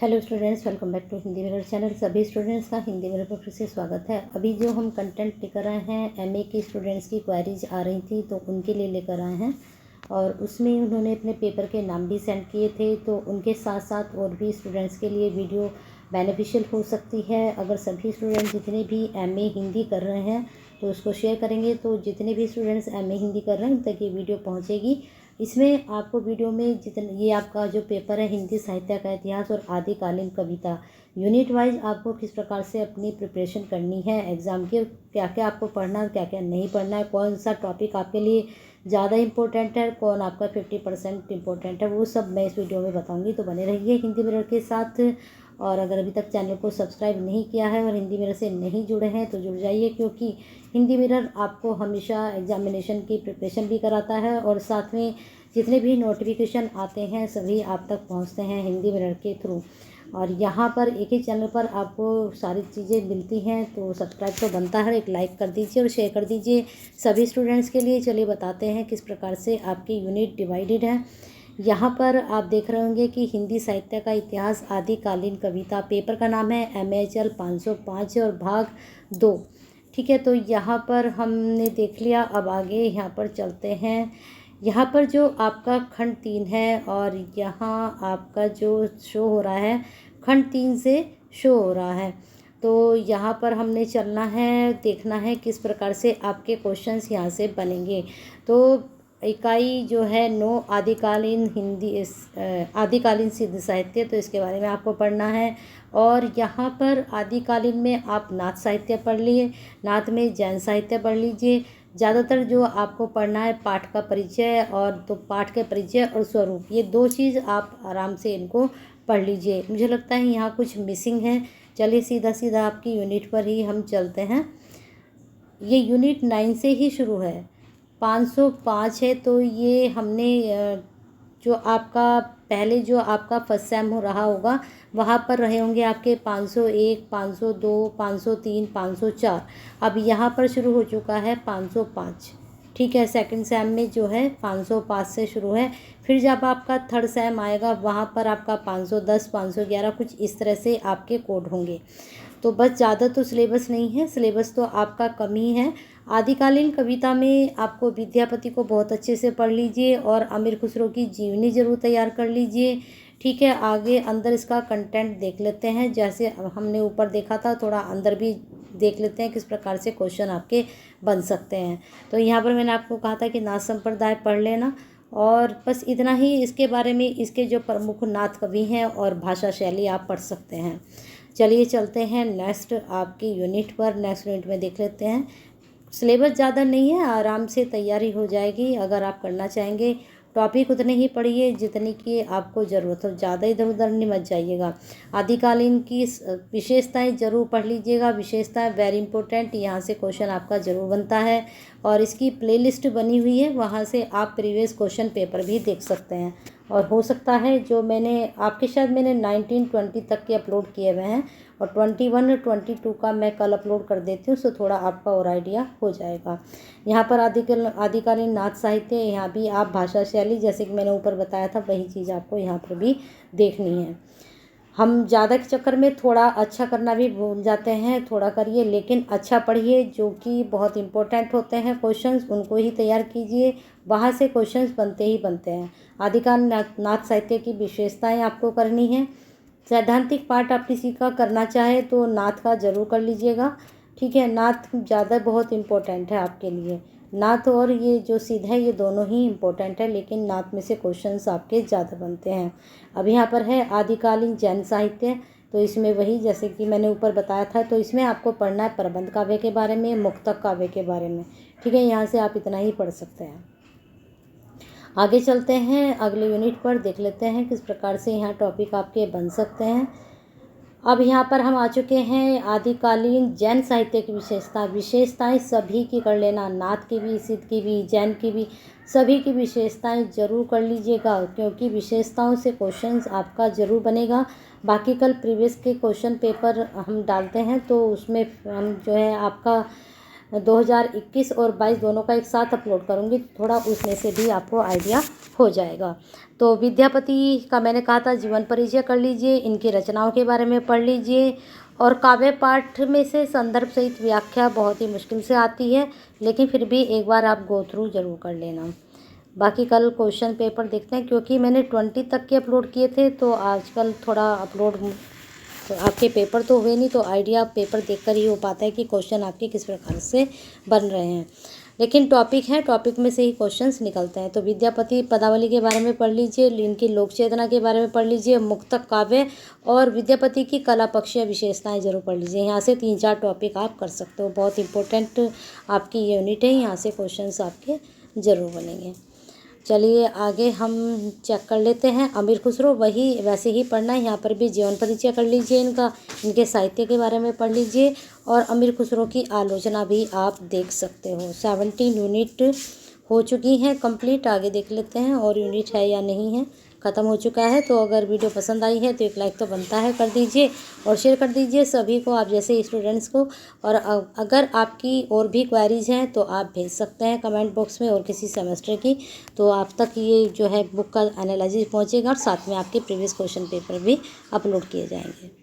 Hello students, welcome back to Hindi mirror channel. सभी students का Hindi mirror पर फिर से स्वागत है। अभी जो हम कंटेंट लेकर आए हैं, एमए की स्टूडेंट्स की क्वेरीज आ रही थी तो उनके लिए लेकर आए हैं, और उसमें उन्होंने अपने पेपर के नाम भी सेंड किए थे। तो उनके साथ साथ और भी स्टूडेंट्स के लिए वीडियो बेनिफिशियल हो सकती है। अगर सभी स्टूडेंट जितने भी एमए हिंदी कर रहे हैं तो उसको शेयर करेंगे, तो जितने भी स्टूडेंट्स एमए हिंदी कर रहे हैं उन तक ये वीडियो पहुँचेगी। इसमें आपको वीडियो में जितने ये आपका जो पेपर है हिंदी साहित्य का इतिहास और आदिकालीन कविता, यूनिट वाइज आपको किस प्रकार से अपनी प्रिपरेशन करनी है एग्ज़ाम की, क्या क्या आपको पढ़ना है, क्या क्या नहीं पढ़ना है, कौन सा टॉपिक आपके लिए ज़्यादा इंपॉर्टेंट है, कौन आपका 50% इंपॉर्टेंट है, वो सब मैं इस वीडियो में बताऊंगी। तो बने रहिए हिंदी मिरर के साथ। और अगर अभी तक चैनल को सब्सक्राइब नहीं किया है और हिंदी मिरर से नहीं जुड़े हैं तो जुड़ जाइए, क्योंकि हिंदी मिरर आपको हमेशा एग्जामिनेशन की प्रिपरेशन भी कराता है और साथ में जितने भी नोटिफिकेशन आते हैं सभी आप तक पहुंचते हैं हिंदी मिरर के थ्रू। और यहाँ पर एक ही चैनल पर आपको सारी चीज़ें मिलती हैं, तो सब्सक्राइब तो बनता है, एक लाइक कर दीजिए और शेयर कर दीजिए सभी स्टूडेंट्स के लिए। चलिए बताते हैं किस प्रकार से आपकी यूनिट डिवाइडेड है। यहाँ पर आप देख रहे होंगे कि हिंदी साहित्य का इतिहास आदिकालीन कविता, पेपर का नाम है MHL 505 और भाग 2। ठीक है, तो यहाँ पर हमने देख लिया। अब आगे यहाँ पर चलते हैं। यहाँ पर जो आपका खंड 3 है और यहाँ आपका जो शो हो रहा है खंड 3 से शो हो रहा है, तो यहाँ पर हमने चलना है, देखना है किस प्रकार से आपके क्वेश्चंस यहाँ से बनेंगे। तो इकाई जो है 9 आदिकालीन आदिकालीन सिद्ध साहित्य, तो इसके बारे में आपको पढ़ना है। और यहाँ पर आदिकालीन में आप नाथ साहित्य पढ़ लिए, नाथ में जैन साहित्य पढ़ लीजिए। ज़्यादातर जो आपको पढ़ना है पाठ का परिचय, और तो पाठ के परिचय और स्वरूप, ये दो चीज़ आप आराम से इनको पढ़ लीजिए। मुझे लगता है यहाँ कुछ मिसिंग है। चलिए सीधा सीधा आपकी यूनिट पर ही हम चलते हैं। ये यूनिट 9 से ही शुरू है, 505 है। तो ये हमने जो आपका पहले जो आपका फर्स्ट सेम हो रहा होगा वहाँ पर रहे होंगे आपके 501, 502, 503, 504। अब यहाँ पर शुरू हो चुका है 505। ठीक है, सेकंड सेम में जो है 505 से शुरू है। फिर जब आपका थर्ड सेम आएगा वहाँ पर आपका 510, 511 कुछ इस तरह से आपके कोड होंगे। तो बस ज़्यादा तो सिलेबस नहीं है, सिलेबस तो आपका कम ही है। आदिकालीन कविता में आपको विद्यापति को बहुत अच्छे से पढ़ लीजिए और अमीर खुसरो की जीवनी ज़रूर तैयार कर लीजिए। ठीक है, आगे अंदर इसका कंटेंट देख लेते हैं। जैसे हमने ऊपर देखा था, थोड़ा अंदर भी देख लेते हैं किस प्रकार से क्वेश्चन आपके बन सकते हैं। तो यहाँ पर मैंने आपको कहा था कि नाथ संप्रदाय पढ़ लेना, और बस इतना ही इसके बारे में। इसके जो प्रमुख नाथ कवि हैं और भाषा शैली आप पढ़ सकते हैं। चलिए चलते हैं नेक्स्ट आपकी यूनिट पर। नेक्स्ट यूनिट में देख लेते हैं। सिलेबस ज़्यादा नहीं है, आराम से तैयारी हो जाएगी अगर आप करना चाहेंगे। टॉपिक उतने ही पढ़िए जितनी की आपको ज़रूरत हो, ज़्यादा इधर उधर नहीं मत जाइएगा। आदिकालीन की विशेषताएं ज़रूर पढ़ लीजिएगा, विशेषताएं वेरी इंपॉर्टेंट, यहाँ से क्वेश्चन आपका ज़रूर बनता है। और इसकी प्लेलिस्ट बनी हुई है, वहाँ से आप प्रीवियस क्वेश्चन पेपर भी देख सकते हैं। और हो सकता है जो मैंने आपके शायद मैंने 19-20 तक के अपलोड किए हुए हैं, और 21 और 22 का मैं कल अपलोड कर देती हूँ, सो थोड़ा आपका और आइडिया हो जाएगा। यहाँ पर आदिकालीन नाथ साहित्य, यहाँ भी आप भाषा शैली जैसे कि मैंने ऊपर बताया था वही चीज़ आपको यहाँ पर भी देखनी है। हम ज़्यादा के चक्कर में थोड़ा अच्छा करना भी भूल जाते हैं, थोड़ा करिए लेकिन अच्छा पढ़िए। जो कि बहुत इंपॉर्टेंट होते हैं क्वेश्चंस, उनको ही तैयार कीजिए, वहाँ से क्वेश्चंस बनते ही बनते हैं। आदिकालीन नाथ साहित्य की विशेषताएं आपको करनी है। सैद्धांतिक पाठ आप किसी का करना चाहे तो नाथ का ज़रूर कर लीजिएगा। ठीक है, नाथ ज़्यादा बहुत इम्पोर्टेंट है आपके लिए। नाथ और ये जो सिद्ध है ये दोनों ही इम्पोर्टेंट है, लेकिन नाथ में से क्वेश्चंस आपके ज़्यादा बनते हैं। अब यहाँ पर है आदिकालीन जैन साहित्य, तो इसमें वही जैसे कि मैंने ऊपर बताया था, तो इसमें आपको पढ़ना है प्रबंध काव्य के बारे में, मुक्तक काव्य के बारे में। ठीक है, यहाँ से आप इतना ही पढ़ सकते हैं। आगे चलते हैं, अगले यूनिट पर देख लेते हैं किस प्रकार से यहाँ टॉपिक आपके बन सकते हैं। अब यहाँ पर हम आ चुके हैं आदिकालीन जैन साहित्य की विशेषताएं सभी की कर लेना, नाथ की भी, सिद्ध की भी, जैन की भी, सभी की विशेषताएं जरूर कर लीजिएगा, क्योंकि विशेषताओं से क्वेश्चंस आपका ज़रूर बनेगा। बाकी कल प्रीवियस के क्वेश्चन पेपर हम डालते हैं, तो उसमें हम जो है आपका 2021 और 22 दोनों का एक साथ अपलोड करूँगी, थोड़ा उसमें से भी आपको आइडिया हो जाएगा। तो विद्यापति का मैंने कहा था जीवन परिचय कर लीजिए, इनकी रचनाओं के बारे में पढ़ लीजिए। और काव्य पाठ में से संदर्भ सहित व्याख्या बहुत ही मुश्किल से आती है, लेकिन फिर भी एक बार आप गो थ्रू ज़रूर कर लेना। बाकी कल क्वेश्चन पेपर देखते हैं, क्योंकि मैंने 20 तक के अपलोड किए थे, तो आजकल थोड़ा अपलोड तो आपके पेपर तो हुए नहीं, तो आइडिया पेपर देखकर ही हो पाता है कि क्वेश्चन आपके किस प्रकार से बन रहे हैं। लेकिन टॉपिक है, टॉपिक में से ही क्वेश्चंस निकलते हैं। तो विद्यापति पदावली के बारे में पढ़ लीजिए, इनकी लोक चेतना के बारे में पढ़ लीजिए, मुक्तक काव्य और विद्यापति की कला पक्षीय विशेषताएं जरूर पढ़ लीजिए। यहाँ से 3-4 टॉपिक आप कर सकते हो, बहुत इंपॉर्टेंट आपकी यूनिट है, यहाँ से क्वेश्चंस आपके ज़रूर बनेंगे। चलिए आगे हम चेक कर लेते हैं। अमीर खुसरो वही वैसे ही पढ़ना है, यहाँ पर भी जीवन परिचय कर लीजिए इनका, इनके साहित्य के बारे में पढ़ लीजिए और अमीर खुसरो की आलोचना भी आप देख सकते हो। 17 यूनिट हो चुकी हैं कंप्लीट। आगे देख लेते हैं और यूनिट है या नहीं है, ख़त्म हो चुका है। तो अगर वीडियो पसंद आई है तो एक लाइक तो बनता है, कर दीजिए और शेयर कर दीजिए सभी को, आप जैसे स्टूडेंट्स को। और अगर आपकी और भी क्वेरीज हैं तो आप भेज सकते हैं कमेंट बॉक्स में, और किसी सेमेस्टर की, तो आप तक ये जो है बुक का एनालिसिस पहुंचेगा और साथ में आपके प्रीवियस क्वेश्चन पेपर भी अपलोड किए जाएंगे।